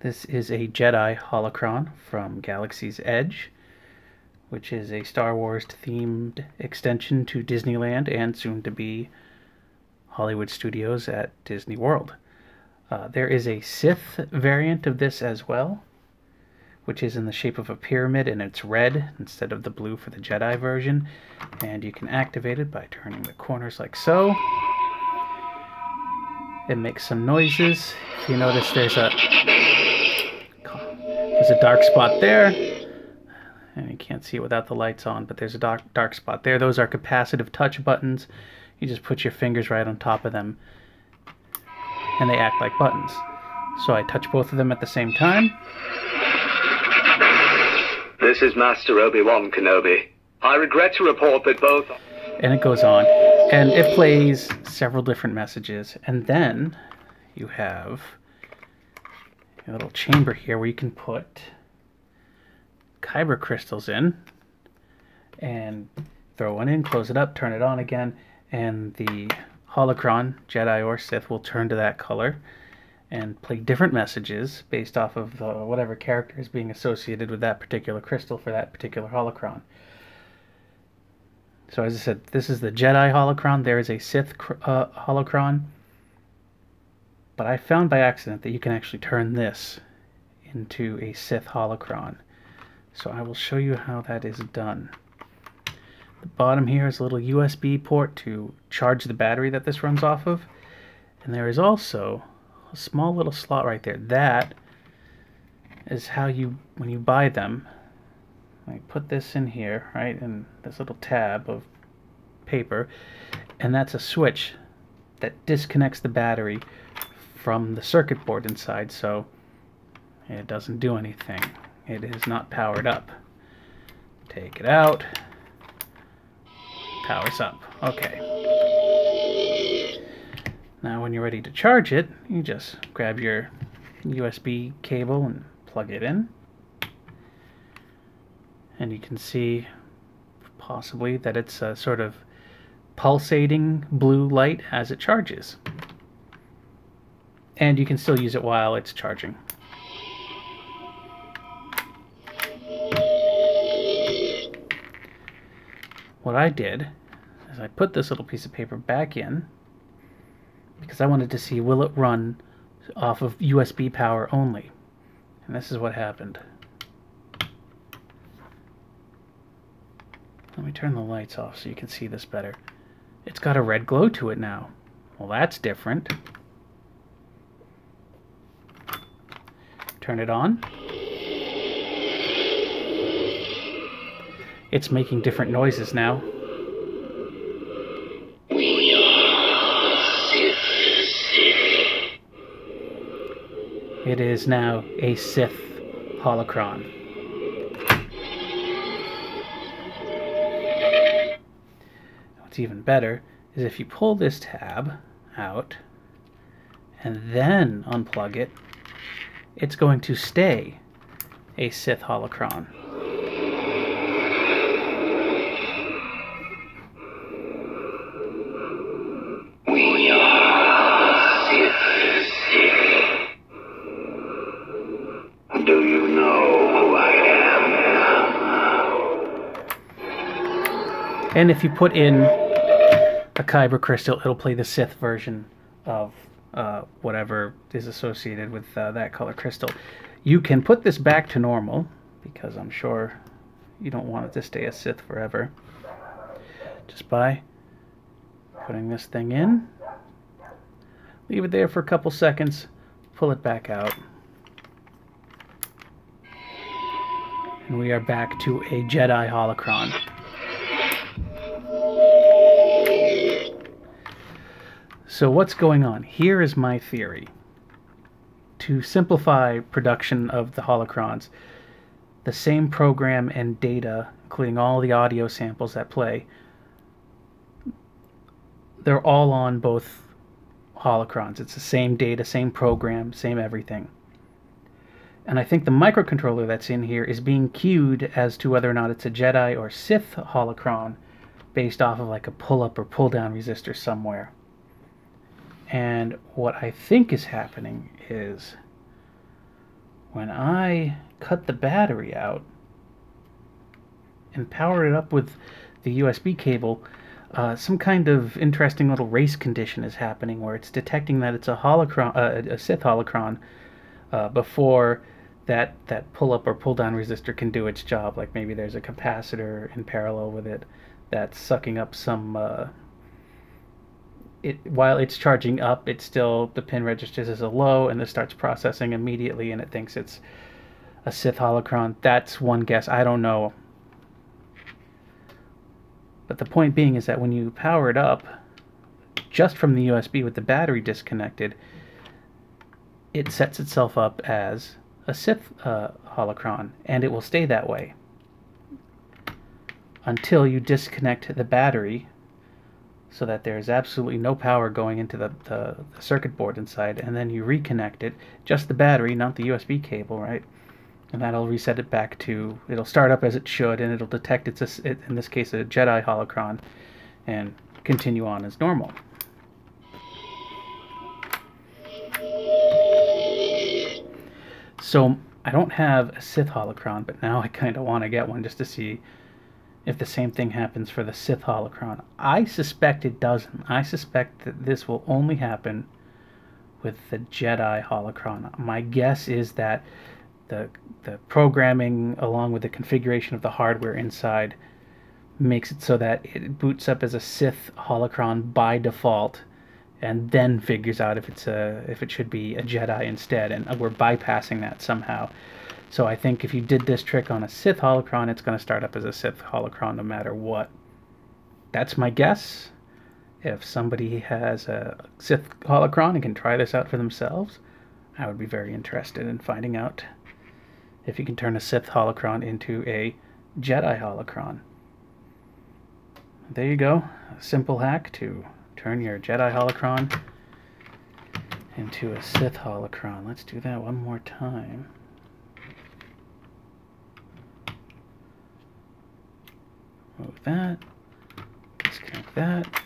This is a Jedi Holocron from Galaxy's Edge, which is a Star Wars themed extension to Disneyland and soon to be Hollywood Studios at Disney World. There is a Sith variant of this as well, which is in the shape of a pyramid and it's red instead of the blue for the Jedi version. And you can activate it by turning the corners like so. It makes some noises. If you notice, there's a dark spot there, and you can't see it without the lights on, but there's a dark spot there. Those are capacitive touch buttons. You just put your fingers right on top of them and they act like buttons. So I touch both of them at the same time. This is Master Obi-Wan Kenobi. I regret to report that both... And it goes on, and it plays several different messages, and then you have a little chamber here where you can put kyber crystals in and throw one in, close it up, turn it on again, and the holocron, Jedi or Sith, will turn to that color and play different messages based off of whatever character is being associated with that particular crystal for that particular holocron. So as I said, this is the Jedi Holocron. There is a Sith Holocron. But I found by accident that you can actually turn this into a Sith Holocron. So I will show you how that is done. The bottom here is a little USB port to charge the battery that this runs off of. And there is also a small little slot right there. That is how you, when you buy them, I put this in here, right, in this little tab of paper, and that's a switch that disconnects the battery from the circuit board inside, so it doesn't do anything. It is not powered up. Take it out. Powers up. Okay. Now when you're ready to charge it, you just grab your USB cable and plug it in. And you can see possibly that it's a sort of pulsating blue light as it charges. And you can still use it while it's charging. What I did is I put this little piece of paper back in because I wanted to see, will it run off of USB power only? And this is what happened. Let me turn the lights off so you can see this better. It's got a red glow to it now. Well, that's different. Turn it on. It's making different noises now. It is now a Sith Holocron. What's even better is if you pull this tab out and then unplug it, it's going to stay a Sith Holocron. We are Sith. Do you know who I am? And if you put in a kyber crystal, it'll play the Sith version of whatever is associated with that color crystal. You can put this back to normal, because I'm sure you don't want it to stay a Sith forever, just by putting this thing in, leave it there for a couple seconds, pull it back out, and we are back to a Jedi Holocron. So what's going on? Here is my theory. To simplify production of the holocrons, the same program and data, including all the audio samples that play, they're all on both holocrons. It's the same data, same program, same everything. And I think the microcontroller that's in here is being cued as to whether or not it's a Jedi or Sith holocron based off of like a pull-up or pull-down resistor somewhere. And what I think is happening is when I cut the battery out and power it up with the USB cable, some kind of interesting little race condition is happening where it's detecting that it's a holocron, a Sith holocron, before that pull-up or pull-down resistor can do its job. Like maybe there's a capacitor in parallel with it that's sucking up some. While it's charging up, it still, the pin registers as a low, and this starts processing immediately, and it thinks it's a Sith holocron. That's one guess. I don't know. But the point being is that when you power it up, just from the USB with the battery disconnected, it sets itself up as a Sith holocron, and it will stay that way until you disconnect the battery so that there's absolutely no power going into the circuit board inside, and then you reconnect it, just the battery, not the USB cable, right? And that'll reset it back to, it'll start up as it should, and it'll detect it's in this case a Jedi holocron, and continue on as normal. So I don't have a Sith holocron, but now I kind of want to get one just to see if the same thing happens for the Sith holocron. I suspect it doesn't. I suspect that this will only happen with the Jedi holocron. My guess is that the programming along with the configuration of the hardware inside makes it so that it boots up as a Sith holocron by default, and then figures out if it should be a Jedi instead, and we're bypassing that somehow. So I think if you did this trick on a Sith holocron, it's going to start up as a Sith holocron no matter what. That's my guess. If somebody has a Sith holocron and can try this out for themselves, I would be very interested in finding out if you can turn a Sith holocron into a Jedi holocron. There you go. A simple hack to turn your Jedi holocron into a Sith holocron. Let's do that one more time. Move that. Disconnect that.